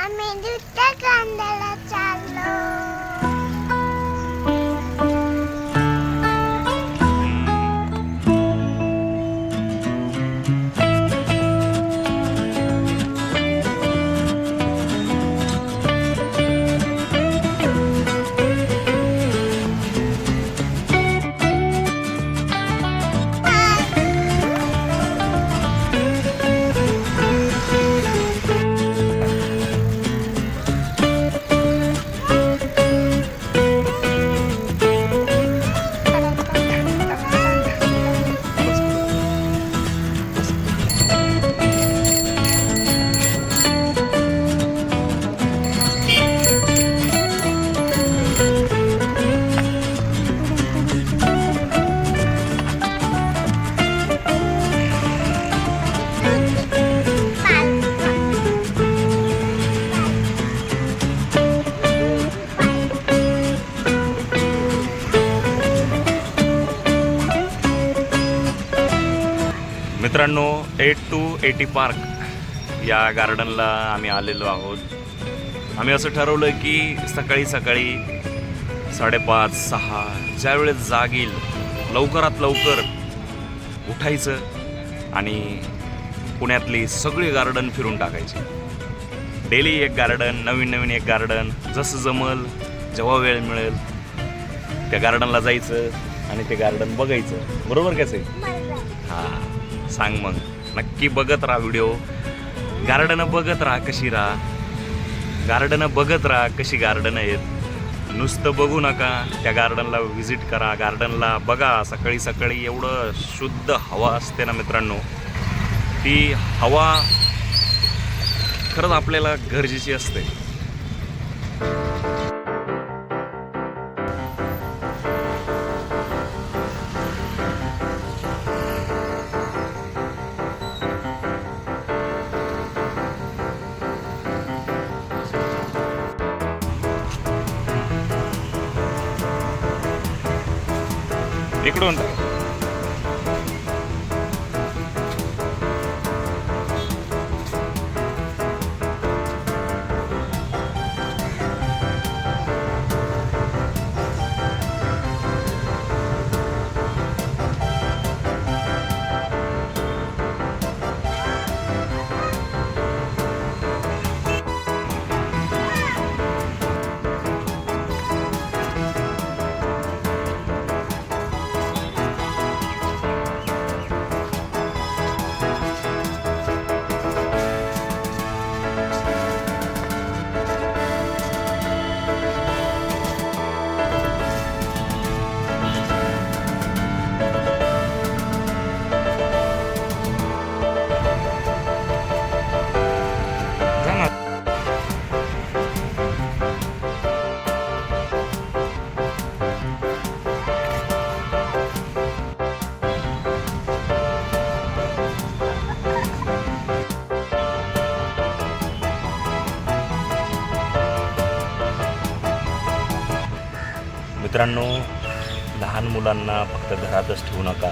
आम्ही दुसऱ्या कांद्याला चाललो. मित्रांनो, 8 पार्क या गार्डनला आम्ही आलेलो आहोत. आम्ही असं ठरवलं की सकाळी 5:30-6 ज्यावेळेस जाग येईल लवकरात लवकर उठायचं आणि पुण्यातली सगळी गार्डन फिरून टाकायची. डेली एक गार्डन, नवीन एक गार्डन, जसं जमल जेव्हा वेळ मिळेल त्या गार्डनला जायचं आणि ते गार्डन बघायचं. बरोबर कसं आहे? हां, सांग मग. नक्की बघत राहा व्हिडिओ. गार्डनं बघत राहा कशी कशी गार्डन आहेत. नुसतं बघू नका, त्या गार्डनला व्हिजिट करा, गार्डनला बघा. सकाळी एवढं शुद्ध हवा असते ना मित्रांनो, ती हवा खरंच आपल्याला गरजेची असते. इकडून मित्रांनो, लहान मुलांना फक्त घरातच ठेवू नका,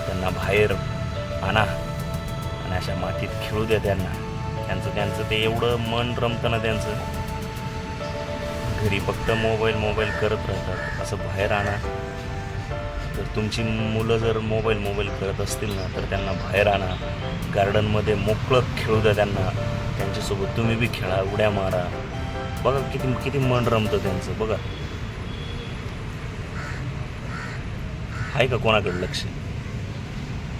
त्यांना बाहेर आणा आणि अशा मातीत खेळू द्या. त्यांचं ते एवढं मन रमतं ना त्यांचं. घरी फक्त मोबाईल करत राहतात. असं बाहेर आणा. तर तुमची मुलं जर मोबाईल करत असतील ना, तर त्यांना बाहेर आणा, गार्डनमध्ये मोकळं खेळू द्या त्यांच्यासोबत तुम्ही बी खेळा, उड्या मारा. बघा किती मन रमतं त्यांचं. बघा, आहे का कोणाकडे लक्ष?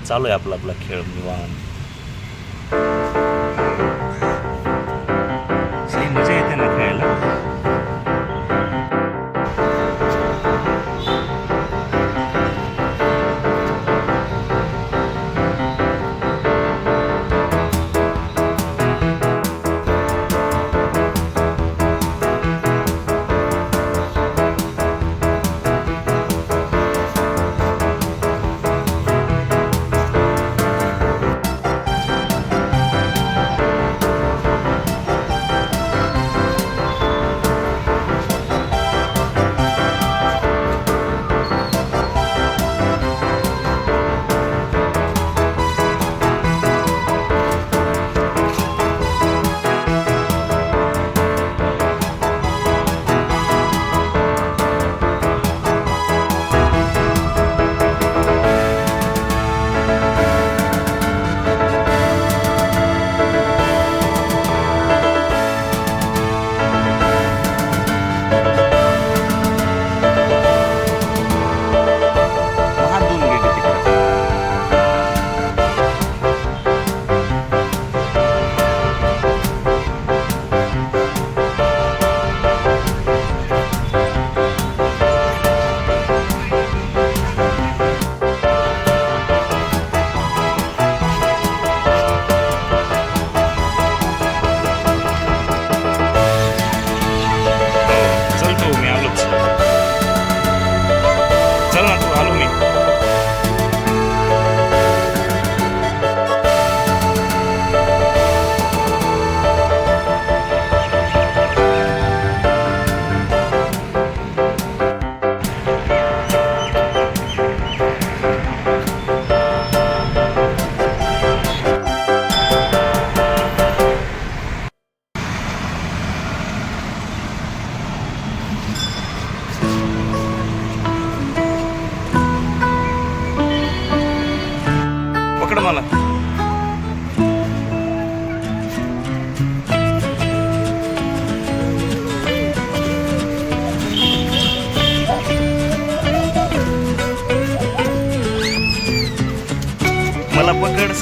चालू आहे आपला खेळ निवांत. सही मजा येते ना खेळायला.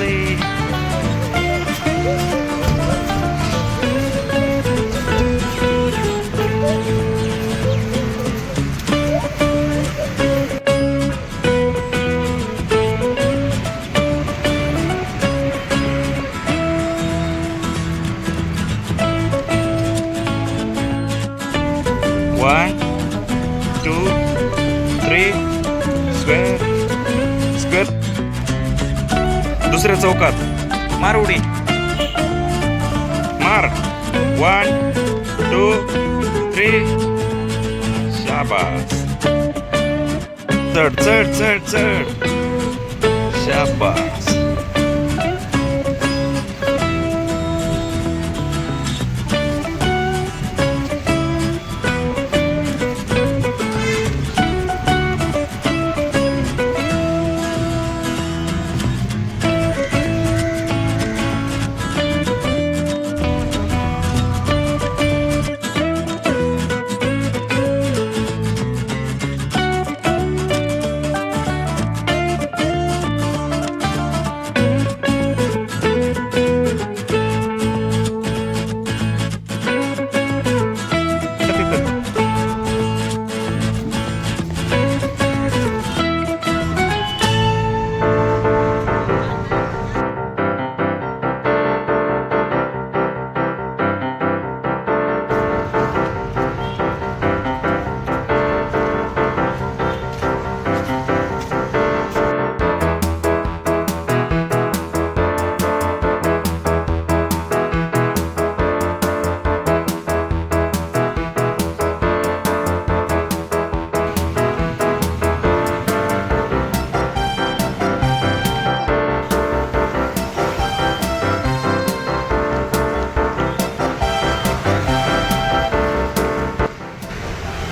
आहे. One, two, three, square. दुसऱ्या चौकात मार उडी मार. 1, 2, 3. शाबास. चढ चढ चढ चढ. शाबास.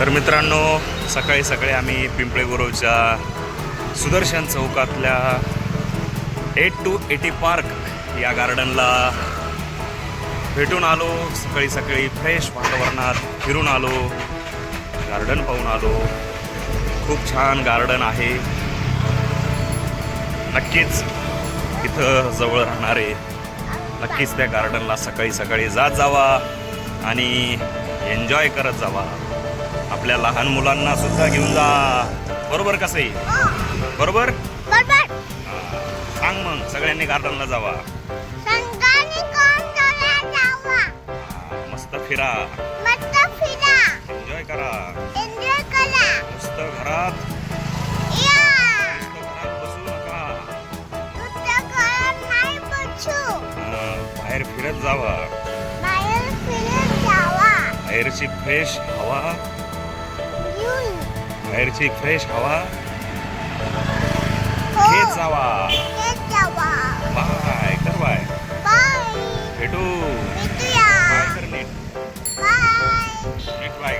तर मित्रांनो, सकाळी सकाळी आम्ही पिंपळे गुरवच्या सुदर्शन चौकातल्या 8 to 80 पार्क या गार्डनला भेटून आलो. सकाळी सकाळी फ्रेश वातावरणात फिरून आलो, गार्डन पाहून आलो. खूप छान गार्डन आहे. नक्कीच इथं जवळ राहणारे नक्कीच त्या गार्डनला सकाळी सकाळी जात जावा आणि एन्जॉय करत जावा. आपल्या लहान मुलांना सुद्धा घेऊन जा. बरोबर कसं आहे? बरोबर. सांग मग, सगळ्यांनी गार्डनला जावा. मस्त फिरा, एन्जॉय करा. मस्त घरात बसू नका. बाहेर फिरत जावा. बाहेरची फ्रेश हवा, बाहेरची फ्रेश हवा घेत जावा. बाय कर. बाय. भेटू. बाय कर. नीट नीट बाय.